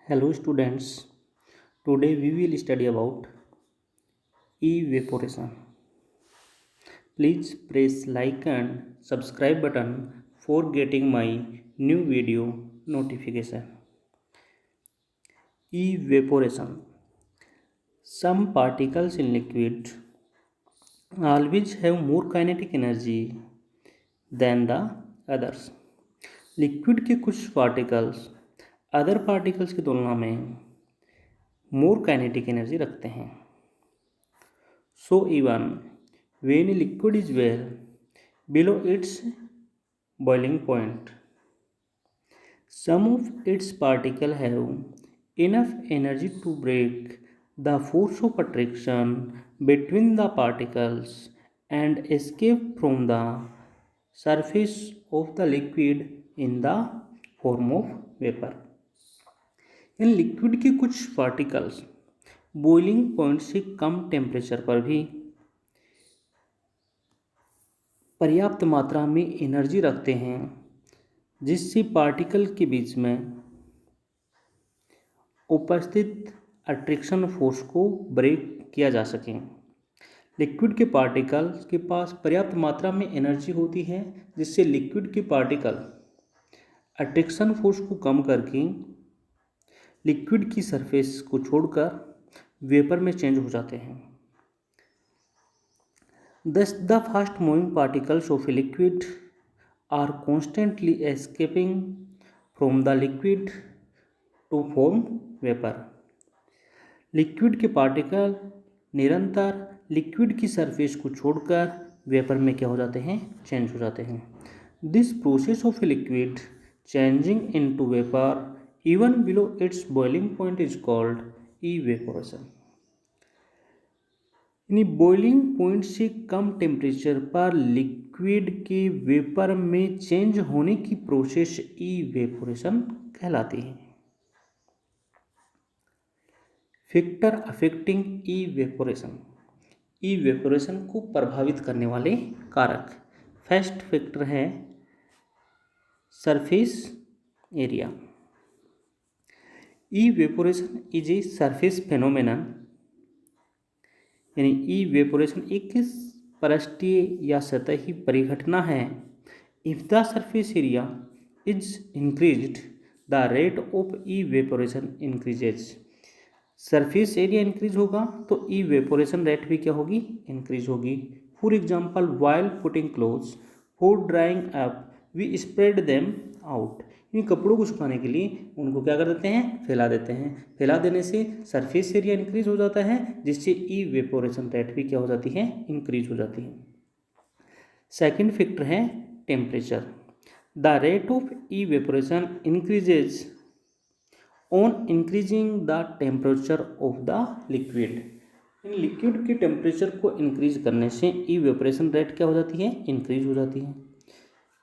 Hello students, today we will study about evaporation. Please press like and subscribe button for getting my new video notification. Evaporation. Some particles in liquid always have more kinetic energy than the others. Liquid के कुछ particles other particles की तुलना में मोर kinetic energy रखते हैं. So even when a liquid is well below its boiling point, some of its particles have enough energy to break the force of attraction between the particles and escape from the surface of the liquid in the form of vapor. In liquid के कुछ particles boiling point से कम temperature पर भी पर्याप्त मात्रा में energy रखते हैं जिससे पार्टिकल के बीच में उपस्थित अट्रैक्शन फोर्स को ब्रेक किया जा सके. लिक्विड के पार्टिकल्स के पास पर्याप्त मात्रा में एनर्जी होती है जिससे लिक्विड के पार्टिकल अट्रैक्शन फोर्स को कम करके लिक्विड की सरफेस को छोड़कर वेपर में चेंज हो जाते हैं. Thus, the fast moving particles of a liquid are constantly escaping from the liquid to form vapor. Liquid के पार्टिकल निरंतर लिक्विड की सरफेस को छोड़कर वेपर में क्या हो जाते हैं, चेंज हो जाते हैं. This process of a liquid changing into vapour even below it's boiling point is called evaporation. यानी बॉइलिंग पॉइंट से कम टेम्परेचर पर लिक्विड के वेपर में चेंज होने की प्रोसेस इवेपोरेशन कहलाती है. Factor affecting evaporation. इवेपोरेशन को प्रभावित करने वाले कारक. फर्स्ट फैक्टर है surface area. Evaporation is a surface phenomenon. यानी इवेपोरेशन एक पृष्ठीय या सतही परिघटना है. If the surface area is increased the rate of evaporation increases. Surface area increase होगा तो इवेपोरेशन रेट भी क्या होगी, इंक्रीज होगी. For example while putting clothes for drying up we spread them out. इन कपड़ों को सुखाने के लिए उनको क्या कर देते हैं, फैला देते हैं. फैला देने से सरफेस एरिया इंक्रीज हो जाता है जिससे इवेपोरेशन रेट भी क्या हो जाती है, इंक्रीज हो जाती है. सेकंड फैक्टर है temperature. The rate of evaporation increases on increasing the temperature of the liquid. In liquid के टेम्परेचर को इंक्रीज करने से इवेपोरेशन रेट क्या हो जाती है, इंक्रीज हो जाती है.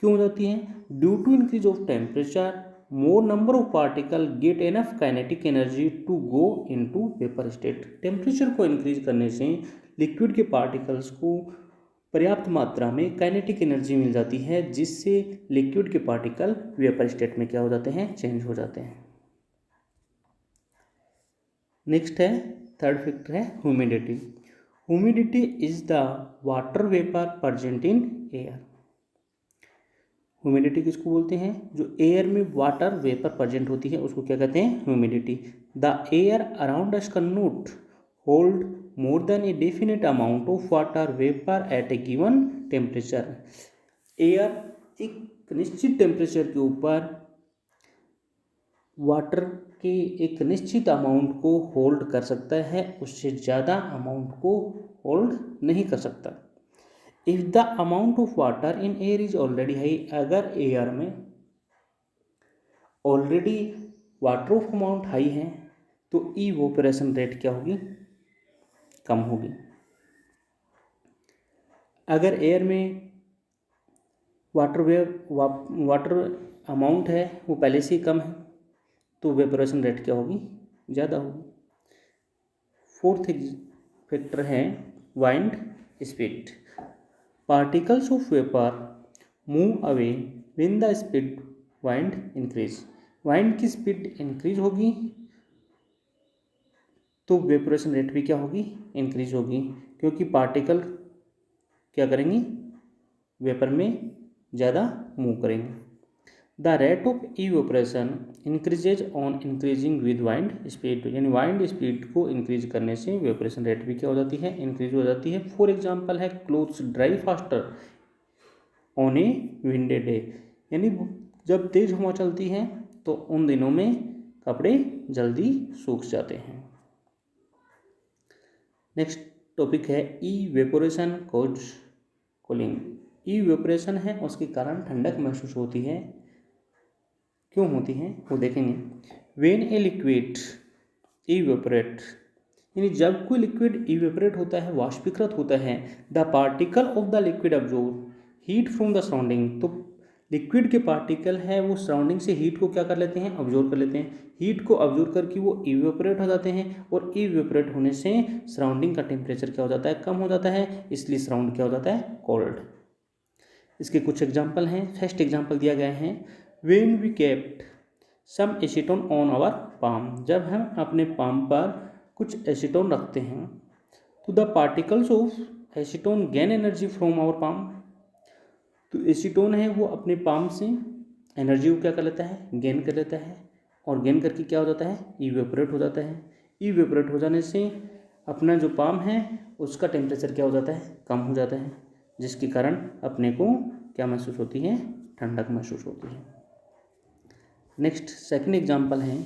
क्यों हो जाती है? Due to increase of temperature more number of particle get enough kinetic energy to go into vapour state. Temperature को इंक्रीज करने से लिक्विड के पार्टिकल्स को पर्याप्त मात्रा में काइनेटिक एनर्जी मिल जाती है जिससे लिक्विड के पार्टिकल वेपर स्टेट में क्या हो जाते हैं, चेंज हो जाते हैं. नेक्स्ट है थर्ड फैक्टर है humidity. Humidity is the water vapour present in air. Humidity किसको बोलते हैं? जो एयर में वाटर वेपर प्रेजेंट होती है उसको क्या कहते हैं, humidity. The air around us can not hold more than a definite amount of water vapour eight A given temperature. Air एक निश्चित टेम्परेचर के ऊपर वाटर के एक निश्चित अमाउंट को होल्ड कर सकता है, उससे ज़्यादा अमाउंट को होल्ड नहीं कर सकता. If the amount of water in air is already high. अगर एयर में already water of amount high है तो इवेपोरेशन रेट क्या होगी, कम होगी. अगर एयर में वाटर अमाउंट है वो पहले से ही कम है तो वेपोरेशन रेट क्या होगी, ज़्यादा होगी. फोर्थ फैक्टर है wind speed. Particles of vapor move away when the speed wind increase. Wind की स्पीड इंक्रीज होगी तो वेपोरेशन रेट भी क्या होगी, इंक्रीज होगी, क्योंकि पार्टिकल क्या करेंगी, वेपर में ज़्यादा मूव करेंगे। The rate of evaporation increases on increasing with wind speed, यानी वाइंड स्पीड को इंक्रीज करने से वेपोरेशन रेट भी क्या हो जाती है, इंक्रीज हो जाती है। फॉर एग्जांपल है clothes dry faster on A windy day, यानी जब तेज हवा चलती है तो उन दिनों में कपड़े जल्दी सूख जाते हैं। नेक्स्ट टॉपिक है इवेपोरेशन कॉज कूलिंग। इवेपोरेशन है उसके कारण ठंडक महसूस होती है, क्यों होती है वो देखेंगे। व्हेन ए लिक्विड इवेपोरेट, यानी जब कोई लिक्विड इवेपोरेट होता है, वाष्पीकृत होता है, the particle of the liquid absorb heat from the surrounding, तो लिक्विड के पार्टिकल है वो सराउंडिंग से हीट को क्या कर लेते हैं, ऑब्जॉर्व कर लेते हैं। हीट को ऑब्जॉर्व करके वो इवेपोरेट हो जाते हैं, और इवेपोरेट होने से सराउंडिंग का टेम्परेचर क्या हो जाता है, कम हो जाता है, इसलिए सराउंड क्या हो जाता है, कोल्ड। इसके कुछ एग्जाम्पल हैं। फर्स्ट एग्जाम्पल दिया गया है, when we kept some acetone on our palm, जब हम अपने पाम पर कुछ एसीटोन रखते हैं, तो the particles of acetone gain energy from our palm, तो एसीटोन है वो अपने पाम से एनर्जी को क्या कर लेता है, गेन कर लेता है, और गेन करके क्या हो जाता है, इवेपोरेट हो जाता है। इवेपोरेट हो जाने से अपना जो पाम है उसका टेम्परेचर क्या हो जाता है, कम हो जाता है, जिसके कारण अपने को क्या महसूस होती है, ठंडक महसूस होती है। नेक्स्ट सेकंड एग्जांपल है,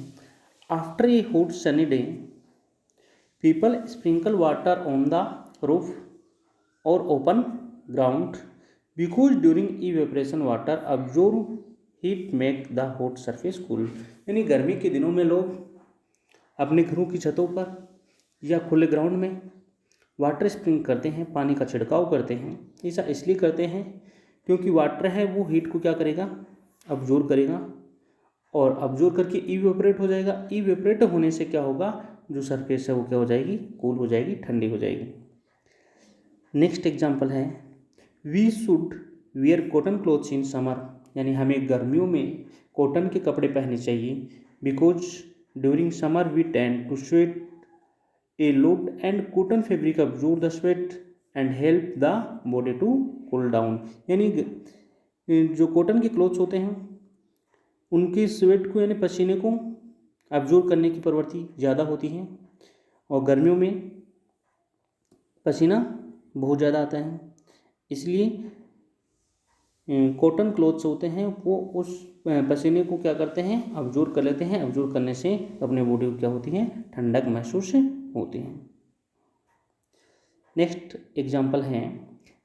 after a hot sunny day people sprinkle water on the roof और open ground because during evaporation water absorb heat make the hot surface cool, यानी गर्मी के दिनों में लोग अपने घरों की छतों पर या खुले ग्राउंड में वाटर स्प्रिंक करते हैं, पानी का छिड़काव करते हैं। ऐसा इसलिए करते हैं क्योंकि वाटर है वो हीट को क्या करेगा, अब्जॉर्ब करेगा, और अब्जॉर्ब करके इवेपोरेट हो जाएगा। इवेपोरेट होने से क्या होगा, जो सरफेस है वो क्या हो जाएगी, कूल हो जाएगी, ठंडी हो जाएगी। नेक्स्ट एग्जाम्पल है, we should wear cotton clothes in summer, यानी हमें गर्मियों में कॉटन के कपड़े पहनने चाहिए, because during summer we tend to sweat a lot and cotton fabric absorb the sweat and help the body to cool down, यानी जो कॉटन के क्लोथ्स होते हैं उनके स्वेट को यानी पसीने को अब्जॉर्ब करने की प्रवृत्ति ज़्यादा होती है, और गर्मियों में पसीना बहुत ज़्यादा आता है, इसलिए कॉटन क्लोथ्स होते हैं वो उस पसीने को क्या करते हैं, अब्जॉर्ब कर लेते हैं। अब्जॉर्ब करने से अपने बॉडी को क्या होती है, ठंडक महसूस होती है। नेक्स्ट एग्जांपल है,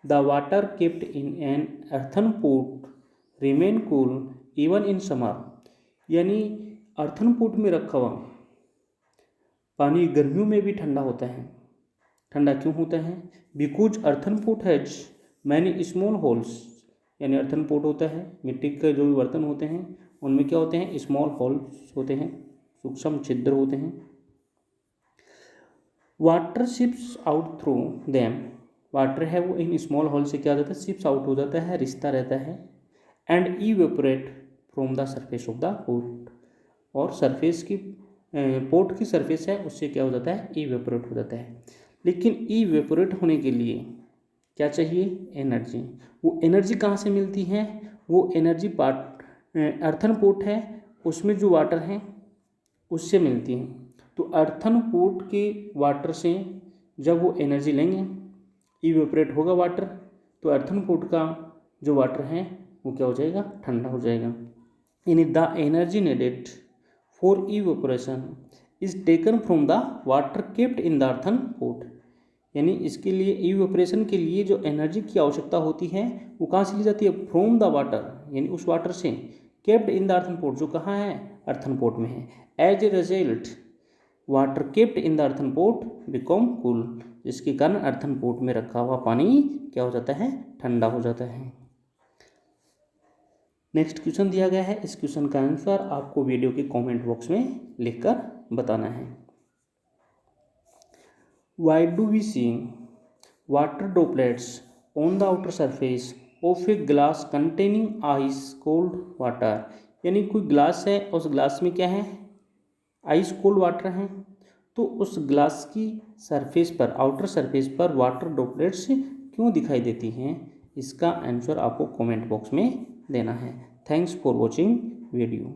the water kept in an earthen pot remain cool even in summer, यानी अर्थन पॉट में रखा हुआ पानी गर्मियों में भी ठंडा होता है। ठंडा क्यों होता है, because earthen pot has many small holes, यानी अर्थन पॉट होता है, मिट्टी के जो भी बर्तन होते हैं उनमें क्या होते हैं, स्मॉल होल्स होते हैं, सूक्ष्म छिद्र होते हैं। Water ships out through them, water है वो इन स्मॉल होल से क्या हो जाता है, शिप्स आउट हो जाता है, रिश्ता रहता है, and evaporate from the surface of the pot, और सरफेस की पॉट की सरफेस है उससे क्या हो जाता है, इवेपोरेट हो जाता है। लेकिन इवेपोरेट होने के लिए क्या चाहिए, एनर्जी। वो एनर्जी कहाँ से मिलती है, वो एनर्जी अर्थन पॉट है उसमें जो वाटर है उससे मिलती है। तो अर्थन पॉट के वाटर से जब वो एनर्जी लेंगे, इवेपोरेट होगा वाटर, तो अर्थन पॉट का जो वाटर है वो क्या हो जाएगा, ठंडा हो जाएगा। यानी the energy needed for evaporation is taken from the water kept in the earthen pot, यानी इसके लिए इवेपोरेशन के लिए जो एनर्जी की आवश्यकता होती है वो कहाँ से ली जाती है, फ्रॉम द वाटर, यानी उस वाटर से, kept in the earthen pot, जो कहाँ है, अर्थन पॉट में है। As a result water kept in the earthen pot become cool, जिसके कारण अर्थन पॉट में रखा हुआ पानी क्या हो जाता है, ठंडा हो जाता है। नेक्स्ट क्वेश्चन दिया गया है, इस क्वेश्चन का आंसर आपको वीडियो के कमेंट बॉक्स में लिखकर बताना है। Why do we see water droplets on the outer surface of a glass containing ice cold water, यानी कोई ग्लास है, उस ग्लास में क्या है, आइस कोल्ड वाटर है, तो उस ग्लास की सरफेस पर, आउटर सरफेस पर वाटर ड्रॉपलेट्स क्यों दिखाई देती हैं? इसका आंसर आपको कमेंट बॉक्स में देना है। Thanks for watching video.